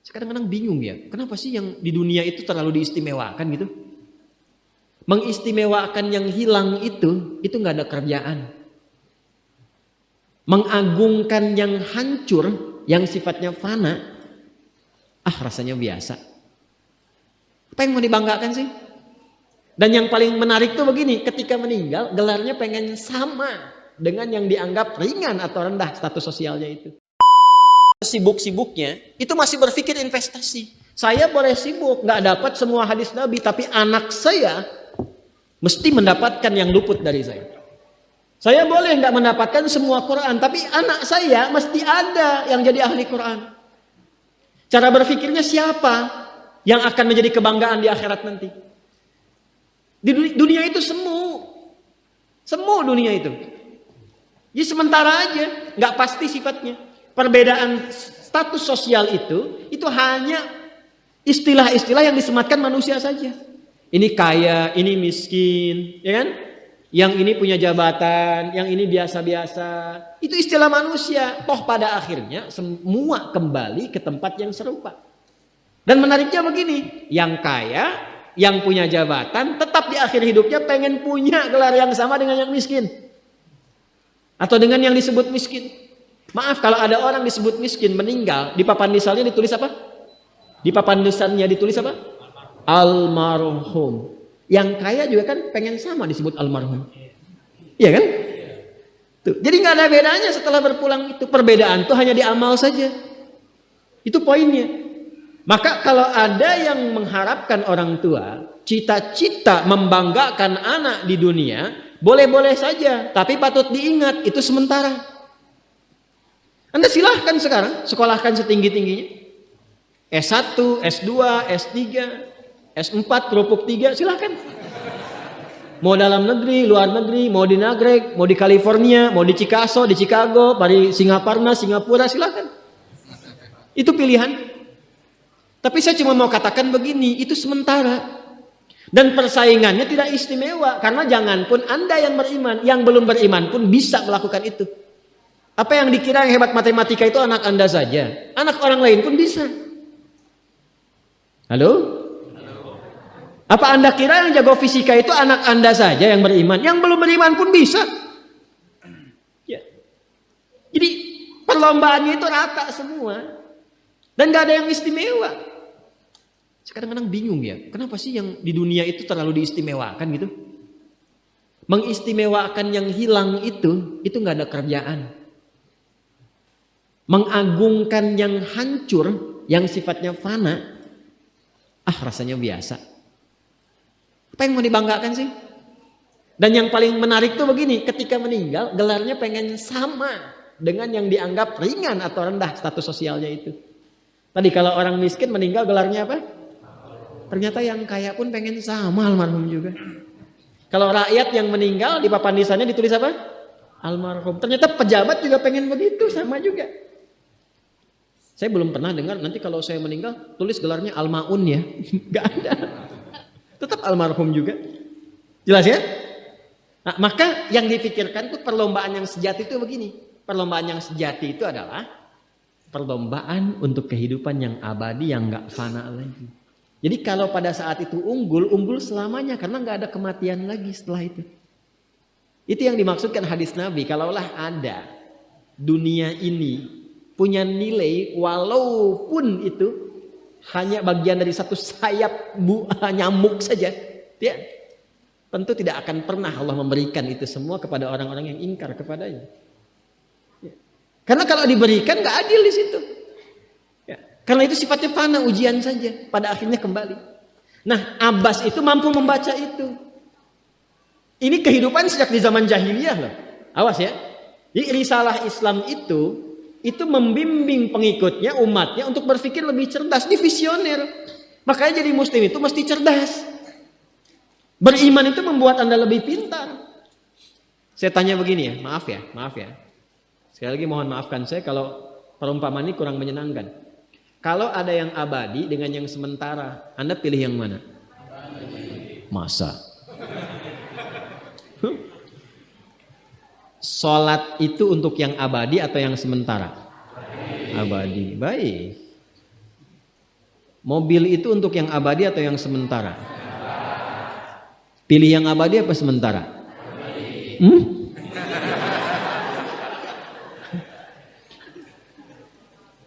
Kadang-kadang bingung ya, kenapa sih yang di dunia itu terlalu diistimewakan gitu? Mengistimewakan yang hilang itu nggak ada kerjaan. Mengagungkan yang hancur, yang sifatnya fana, rasanya biasa. Apa yang mau dibanggakan sih? Dan yang paling menarik tuh begini, ketika meninggal gelarnya pengen sama dengan yang dianggap ringan atau rendah status sosialnya itu. Sibuk-sibuknya itu masih berpikir investasi. Saya boleh sibuk nggak dapat semua hadis Nabi, tapi anak saya mesti mendapatkan yang luput dari saya. Saya boleh nggak mendapatkan semua Quran, tapi anak saya mesti ada yang jadi ahli Quran. Cara berpikirnya siapa yang akan menjadi kebanggaan di akhirat nanti? Di dunia itu semu dunia itu. Jadi sementara aja, nggak pasti sifatnya. Perbedaan status sosial itu hanya istilah-istilah yang disematkan manusia saja. Ini kaya, ini miskin, ya kan? Yang ini punya jabatan, yang ini biasa-biasa. Itu istilah manusia. Toh pada akhirnya semua kembali ke tempat yang serupa. Dan menariknya begini, yang kaya, yang punya jabatan, tetap di akhir hidupnya pengen punya gelar yang sama dengan yang miskin. Atau dengan yang disebut miskin. Maaf, kalau ada orang disebut miskin meninggal, di papan nisannya ditulis apa? Di papan nisannya ditulis apa? Almarhum. Yang kaya juga kan pengen sama disebut almarhum. Iya kan? Tuh. Jadi nggak ada bedanya setelah berpulang itu. Perbedaan tuh hanya di amal saja. Itu poinnya. Maka kalau ada yang mengharapkan orang tua, cita-cita membanggakan anak di dunia, boleh-boleh saja. Tapi patut diingat, itu sementara. Anda silahkan sekarang sekolahkan setinggi-tingginya. S1, S2, S3, S4, kerupuk 3, silahkan. Mau dalam negeri, luar negeri, mau di Nagreg, mau di California, mau di Chicago, di Chicago, di Singaparna, Singapura, silahkan. Itu pilihan. Tapi saya cuma mau katakan begini, itu sementara. Dan persaingannya tidak istimewa. Karena jangan pun Anda yang beriman, yang belum beriman pun bisa melakukan itu. Apa yang dikira yang hebat matematika itu anak Anda saja. Anak orang lain pun bisa. Halo? Apa Anda kira yang jago fisika itu anak Anda saja yang beriman? Yang belum beriman pun bisa. Ya. Jadi perlombaannya itu rata semua. Dan gak ada yang istimewa. Kadang-kadang bingung ya. Kenapa sih yang di dunia itu terlalu diistimewakan gitu? Mengistimewakan yang hilang itu gak ada kerjaan. Mengagungkan yang hancur, yang sifatnya fana, rasanya biasa. Apa yang mau dibanggakan sih? Dan yang paling menarik tuh begini, ketika meninggal gelarnya pengen sama dengan yang dianggap ringan atau rendah status sosialnya itu. Tadi kalau orang miskin meninggal gelarnya apa? Ternyata yang kaya pun pengen sama almarhum juga. Kalau rakyat yang meninggal di papan nisannya ditulis apa? Almarhum. Ternyata pejabat juga pengen begitu, sama juga. Saya belum pernah dengar nanti kalau saya meninggal tulis gelarnya Almaun ya. Gak ada. Tetap almarhum juga. Jelas ya? Nah, maka yang dipikirkan tuh perlombaan yang sejati itu begini. Perlombaan yang sejati itu adalah perlombaan untuk kehidupan yang abadi yang gak fana lagi. Jadi kalau pada saat itu unggul selamanya karena gak ada kematian lagi setelah itu. Itu yang dimaksudkan hadis Nabi. Kalaulah ada dunia ini punya nilai walaupun itu hanya bagian dari satu sayap nyamuk saja, ya, tentu tidak akan pernah Allah memberikan itu semua kepada orang-orang yang ingkar kepadanya. Ya. Karena kalau diberikan nggak adil di situ. Ya. Karena itu sifatnya fana, ujian saja, pada akhirnya kembali. Nah, Abbas itu mampu membaca itu. Ini kehidupan sejak di zaman jahiliyah loh. Awas ya. Jadi risalah Islam itu membimbing pengikutnya, umatnya untuk berpikir lebih cerdas, di visioner. Makanya jadi muslim itu mesti cerdas. Beriman itu membuat Anda lebih pintar. Saya tanya begini ya, maaf ya. Sekali lagi mohon maafkan saya kalau perumpamaan ini kurang menyenangkan. Kalau ada yang abadi dengan yang sementara, Anda pilih yang mana? Masa? Sholat itu untuk yang abadi atau yang sementara? Abadi. Baik. Mobil itu untuk yang abadi atau yang sementara? Pilih yang abadi apa sementara?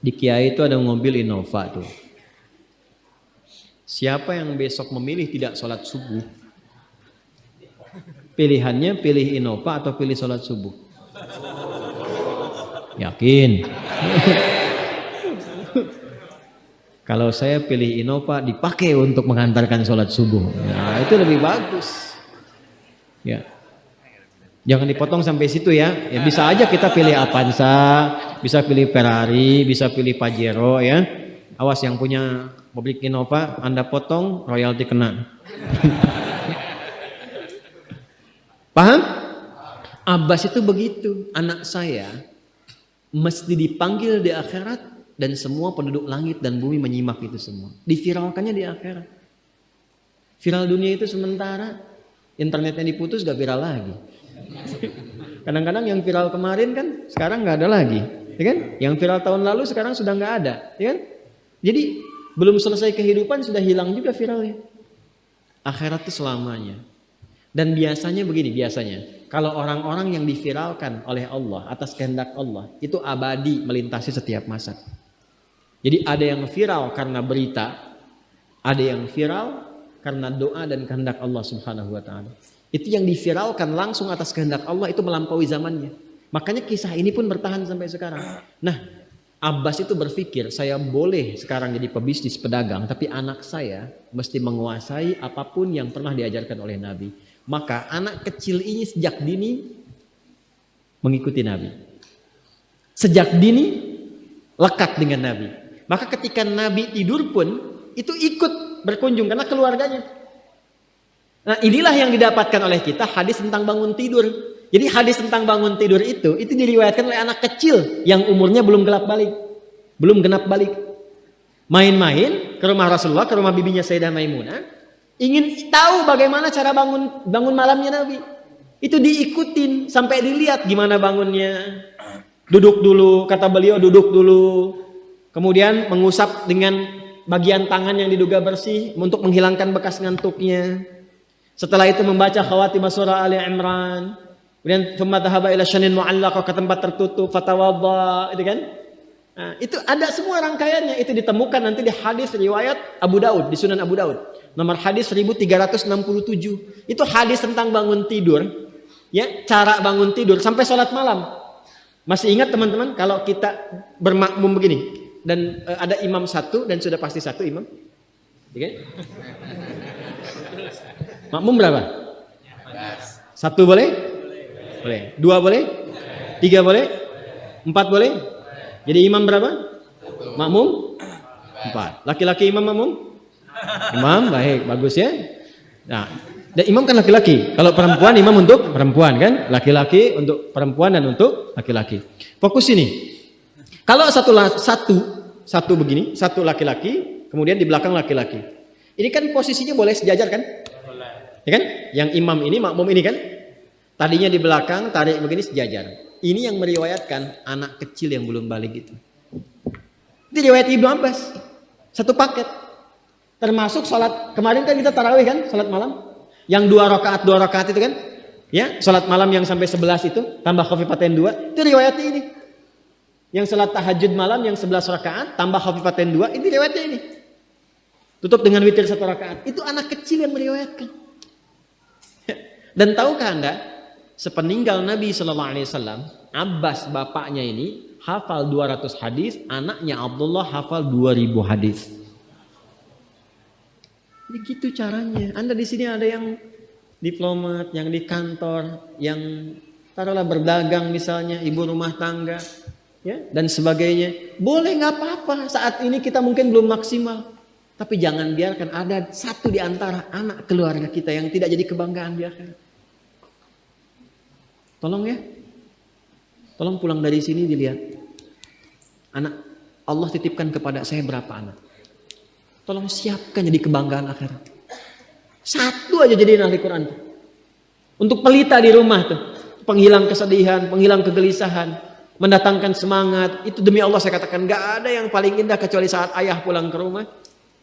Di Kiai itu ada mobil Innova tuh. Siapa yang besok memilih tidak sholat subuh? Pilihannya pilih Innova atau pilih sholat subuh? Yakin? Kalau saya pilih Innova dipakai untuk mengantarkan sholat subuh. Nah, itu lebih bagus. Ya. Jangan dipotong sampai situ ya. Ya bisa aja kita pilih Avanza, bisa pilih Ferrari, bisa pilih Pajero ya. Awas yang punya mobil Innova, Anda potong, royalti kena. Paham? Abbas itu begitu. Anak saya mesti dipanggil di akhirat dan semua penduduk langit dan bumi menyimak itu semua. Diviralkannya di akhirat. Viral dunia itu sementara, internetnya diputus gak viral lagi. Kadang-kadang yang viral kemarin kan sekarang gak ada lagi, ya kan? Yang viral tahun lalu sekarang sudah gak ada, ya kan? Jadi belum selesai kehidupan sudah hilang juga viralnya. Akhirat itu selamanya. Dan biasanya begini, kalau orang-orang yang diviralkan oleh Allah atas kehendak Allah itu abadi melintasi setiap masa. Jadi ada yang viral karena berita, ada yang viral karena doa dan kehendak Allah Subhanahu wa taala. Itu yang diviralkan langsung atas kehendak Allah itu melampaui zamannya. Makanya kisah ini pun bertahan sampai sekarang. Nah, Abbas itu berpikir, saya boleh sekarang jadi pebisnis pedagang, tapi anak saya mesti menguasai apapun yang pernah diajarkan oleh Nabi. Maka anak kecil ini sejak dini mengikuti Nabi. Sejak dini lekat dengan Nabi. Maka ketika Nabi tidur pun itu ikut berkunjung karena keluarganya. Nah, inilah yang didapatkan oleh kita hadis tentang bangun tidur. Jadi hadis tentang bangun tidur itu diriwayatkan oleh anak kecil yang umurnya belum genap balik. Main-main ke rumah Rasulullah, ke rumah bibinya Sayyidah Maimunah, ingin tahu bagaimana cara bangun malamnya Nabi. Itu diikutin sampai dilihat gimana bangunnya. Duduk dulu, kata beliau duduk dulu. Kemudian mengusap dengan bagian tangan yang diduga bersih untuk menghilangkan bekas ngantuknya. Setelah itu membaca khawatimah surah Ali Imran. Kemudian thumma dhahaba ila syanin mu'allaqah, ke tempat tertutup, fatawadda, itu kan? Nah, itu ada semua rangkaiannya, itu ditemukan nanti di hadis riwayat Abu Daud, di Sunan Abu Daud. Nomor hadis 1367. Itu hadis tentang bangun tidur, ya, cara bangun tidur sampai sholat malam. Masih ingat teman-teman kalau kita bermakmum begini dan ada imam satu dan sudah pasti satu imam, ya kan? Makmum berapa? Satu boleh? Boleh. Dua boleh? Tiga boleh? Empat boleh? Jadi imam berapa? Makmum? Empat. Laki-laki imam makmum? Imam, baik, bagus ya. Nah, dan imam kan laki-laki. Kalau perempuan imam untuk perempuan kan? Laki-laki untuk perempuan dan untuk laki-laki. Fokus ini. Kalau satu begini, satu laki-laki, kemudian di belakang laki-laki. Ini kan posisinya boleh sejajar kan? Ya kan? Yang imam ini, makmum ini kan? Tadinya di belakang, tarik begini sejajar. Ini yang meriwayatkan anak kecil yang belum balik itu. Itu riwayat Ibnu Abbas. Satu paket. Termasuk sholat, kemarin kan kita tarawih kan, sholat malam. Yang dua rakaat itu kan. Ya, sholat malam yang sampai 11 itu, tambah khafifatain 2, itu riwayatnya ini. Yang sholat tahajud malam yang 11 rakaat, tambah khafifatain 2, itu riwayatnya ini. Tutup dengan witir 1 rakaat. Itu anak kecil yang meriwayatkan. Dan tahukah Anda? Sepeninggal Nabi SAW, Abbas bapaknya ini hafal 200 hadis, anaknya Abdullah hafal 2000 hadis. Begitu caranya. Anda di sini ada yang diplomat, yang di kantor, yang taruhlah berdagang misalnya, ibu rumah tangga, ya, dan sebagainya. Boleh, nggak apa-apa. Saat ini kita mungkin belum maksimal, tapi jangan biarkan ada satu di antara anak keluarga kita yang tidak jadi kebanggaan di akhirat. Tolong ya, tolong pulang dari sini dilihat. Anak Allah titipkan kepada saya berapa anak. Tolong siapkan jadi kebanggaan akhirat. Satu aja jadi ahli Quran. Untuk pelita di rumah tuh, penghilang kesedihan, penghilang kegelisahan, mendatangkan semangat. Itu demi Allah saya katakan, gak ada yang paling indah kecuali saat ayah pulang ke rumah.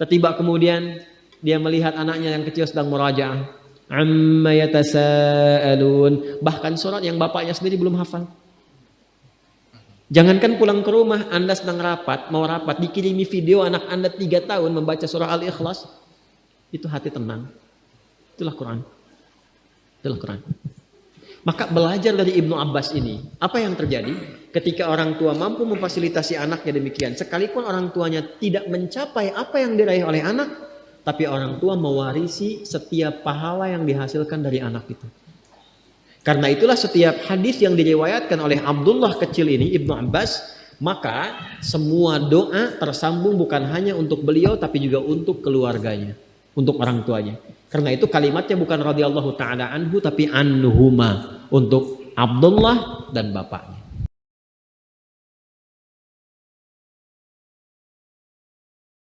Tiba kemudian dia melihat anaknya yang kecil sedang murajaah. Amma yatasaalun. Bahkan surat yang bapaknya sendiri belum hafal. Jangankan pulang ke rumah, Anda sedang mau rapat, dikirimi video anak Anda 3 tahun membaca surah Al-Ikhlas, itu hati tenang. Itulah Quran. Itulah Quran. Maka belajar dari Ibnu Abbas ini, apa yang terjadi ketika orang tua mampu memfasilitasi anaknya demikian, sekalipun orang tuanya tidak mencapai apa yang diraih oleh anak, tapi orang tua mewarisi setiap pahala yang dihasilkan dari anak itu. Karena itulah setiap hadis yang diriwayatkan oleh Abdullah kecil ini, Ibnu Abbas, maka semua doa tersambung bukan hanya untuk beliau tapi juga untuk keluarganya, untuk orang tuanya. Karena itu kalimatnya bukan radhiyallahu taala anhu tapi anhuma, untuk Abdullah dan bapaknya.